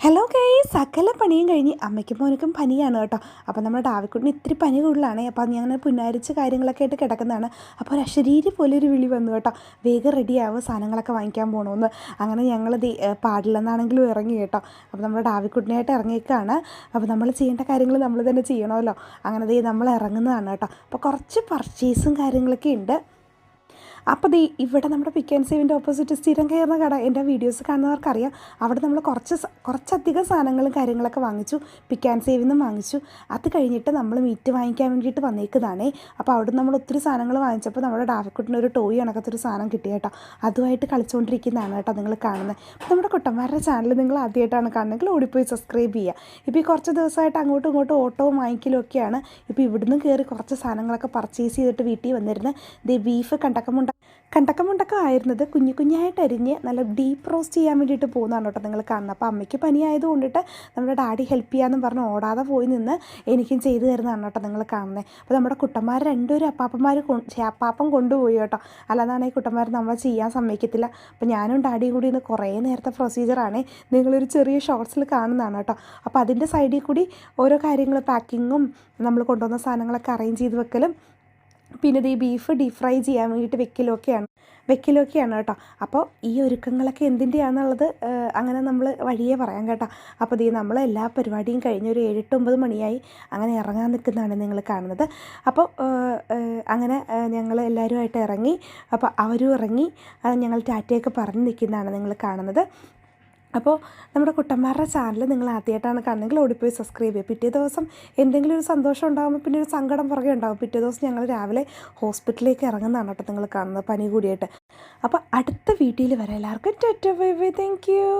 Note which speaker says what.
Speaker 1: Hello guys, സകല പണിയും കഴിഞ്ഞ് അമ്മയ്ക്കും മോനക്കും പനിയാണ് കേട്ടോ. അപ്പോൾ നമ്മുടെ ഡാവിക്കുട്ടിന് ഇത്തിരി പനി കൂടുതലാണ്. അപ്പോൾ ഞാൻ പുന്നാരിച്ച് കാര്യങ്ങളൊക്കെ ആയിട്ട് കിടക്കുന്നതാണ്. അപ്പോൾ ഒരു അശരീരി പോലെ ഒരു വിളി വന്നു കേട്ടോ, വേഗം റെഡിയാവും, സാധനങ്ങളൊക്കെ വാങ്ങിക്കാൻ പോകണമെന്ന്. അങ്ങനെ ഞങ്ങൾ പാടില്ലെന്നാണെങ്കിലും ഇറങ്ങി കേട്ടോ. അപ്പോൾ നമ്മുടെ ഡാവിക്കുട്ടിനായിട്ട് ഇറങ്ങിയേക്കാണ്. അപ്പോൾ നമ്മൾ ചെയ്യേണ്ട കാര്യങ്ങൾ നമ്മൾ തന്നെ ചെയ്യണമല്ലോ. അങ്ങനെ നമ്മൾ ഇറങ്ങുന്നതാണ് കേട്ടോ. അപ്പോൾ കുറച്ച് പർച്ചേസും കാര്യങ്ങളൊക്കെ ഉണ്ട്. അപ്പോൾ ഇവിടെ നമ്മുടെ പിക്ക് ആൻഡ് സേവിൻ്റെ ഓപ്പോസിറ്റ് സ്ഥിരം കയറുന്ന കട, എൻ്റെ വീഡിയോസ് കാണുന്നവർക്കറിയാം. അവിടെ നമ്മൾ കുറച്ചധികം സാധനങ്ങളും കാര്യങ്ങളൊക്കെ വാങ്ങിച്ചു, പിക്ക് ആൻഡ് സേവിൽ നിന്നും വാങ്ങിച്ചു. അത് കഴിഞ്ഞിട്ട് നമ്മൾ മീറ്റ് വാങ്ങിക്കാൻ വേണ്ടിയിട്ട് വന്നേക്കുന്നതാണേ. അപ്പോൾ അവിടെ നമ്മൾ ഒത്തിരി സാധനങ്ങൾ വാങ്ങിച്ചപ്പോൾ നമ്മുടെ ഡാവിക്കുട്ടിന് ഒരു ടോയ് കണക്കത്തൊരു സാധനം കിട്ടി കേട്ടോ. അതുമായിട്ട് കളിച്ചുകൊണ്ടിരിക്കുന്നതാണ് കേട്ടോ നിങ്ങൾ കാണുന്നത്. അപ്പോൾ നമ്മുടെ കുട്ടന്മാരുടെ ചാനൽ നിങ്ങൾ ആദ്യമായിട്ടാണ് കാണുന്നതെങ്കിൽ ഓടിപ്പോയി സബ്സ്ക്രൈബ് ചെയ്യുക. ഇപ്പോൾ ഈ കുറച്ച് ദിവസമായിട്ട് അങ്ങോട്ടും ഇങ്ങോട്ടും ഓട്ടവും വാങ്ങിക്കലും ഒക്കെയാണ്. ഇപ്പോൾ ഇവിടുന്ന് കയറി കുറച്ച് സാധനങ്ങളൊക്കെ പർച്ചേസ് ചെയ്തിട്ട് വീട്ടിൽ വന്നിരുന്ന് ബീഫ് കണ്ടക്കമുണ്ടക്കം ആയിരുന്നത് കുഞ്ഞു കുഞ്ഞായിട്ട് അരിഞ്ഞ് നല്ല ഡീപ്പ് റോസ്റ്റ് ചെയ്യാൻ വേണ്ടിയിട്ട് പോകുന്നതാണ് കേട്ടോ നിങ്ങൾ കാണുന്നത്. അപ്പോൾ അമ്മയ്ക്ക് പനി ആയതുകൊണ്ടിട്ട് നമ്മുടെ ഡാഡി ഹെൽപ്പ് ചെയ്യാമെന്ന് പറഞ്ഞ് ഓടാതെ പോയി നിന്ന് എനിക്കും ചെയ്തു തരുന്നതാണ് കേട്ടോ നിങ്ങൾ കാണുന്നത്. അപ്പോൾ നമ്മുടെ കുട്ടന്മാർ രണ്ടുപേരും അപ്പാപ്പൻ കൊണ്ടുപോയി കേട്ടോ. അല്ലാതാണ് ഈ കുട്ടന്മാർ നമ്മളെ ചെയ്യാൻ സമ്മതിക്കത്തില്ല. അപ്പോൾ ഞാനും ഡാഡിയും കൂടി ഇന്ന് കുറേ നേരത്തെ പ്രൊസീജിയറാണ് നിങ്ങളൊരു ചെറിയ ഷോർട്സിൽ കാണുന്നതാണ് കേട്ടോ. അപ്പോൾ അതിൻ്റെ സൈഡിൽ കൂടി ഓരോ കാര്യങ്ങൾ പാക്കിങ്ങും നമ്മൾ കൊണ്ടുവന്ന സാധനങ്ങളൊക്കെ അറേഞ്ച് ചെയ്ത് വെക്കലും പിന്നെ ഈ ബീഫ് ഡീപ് ഫ്രൈ ചെയ്യാൻ വേണ്ടിയിട്ട് വെക്കലൊക്കെയാണ് കേട്ടോ. അപ്പോൾ ഈ ഒരുക്കങ്ങളൊക്കെ എന്തിൻ്റെയാണെന്നുള്ളത് അങ്ങനെ നമ്മൾ വഴിയേ പറയാം കേട്ടോ. അപ്പോൾ നമ്മൾ എല്ലാ പരിപാടിയും കഴിഞ്ഞ് ഒരു 7-9 മണിയായി അങ്ങനെ ഇറങ്ങാൻ നിൽക്കുന്നതാണ് നിങ്ങൾ കാണുന്നത്. അപ്പോൾ അങ്ങനെ ഞങ്ങൾ എല്ലാവരുമായിട്ട് ഇറങ്ങി. അപ്പോൾ അവരും ഇറങ്ങി, ഞങ്ങൾ ടാറ്റയൊക്കെ പറഞ്ഞ് നിൽക്കുന്നതാണ് നിങ്ങൾ കാണുന്നത്. അപ്പോൾ നമ്മുടെ കുട്ടന്മാരുടെ ചാനൽ നിങ്ങൾ ആദ്യമായിട്ടാണ് കാണുന്നതെങ്കിൽ ഓടിപ്പോയി സബ്സ്ക്രൈബ് ചെയ്യുക. പിറ്റേ ദിവസം എന്തെങ്കിലും ഒരു സന്തോഷം ഉണ്ടാകുമ്പോൾ പിന്നെ ഒരു സങ്കടം പുറകെ ഉണ്ടാകും. പിറ്റേ ദിവസം ഞങ്ങൾ രാവിലെ ഹോസ്പിറ്റലിലേക്ക് ഇറങ്ങുന്നതാണ് കേട്ടോ നിങ്ങൾ കാണുന്നത്, പനി കൂടിയായിട്ട്. അപ്പോൾ അടുത്ത വീഡിയോയിൽ വരെ എല്ലാവർക്കും Tata bye bye, thank you.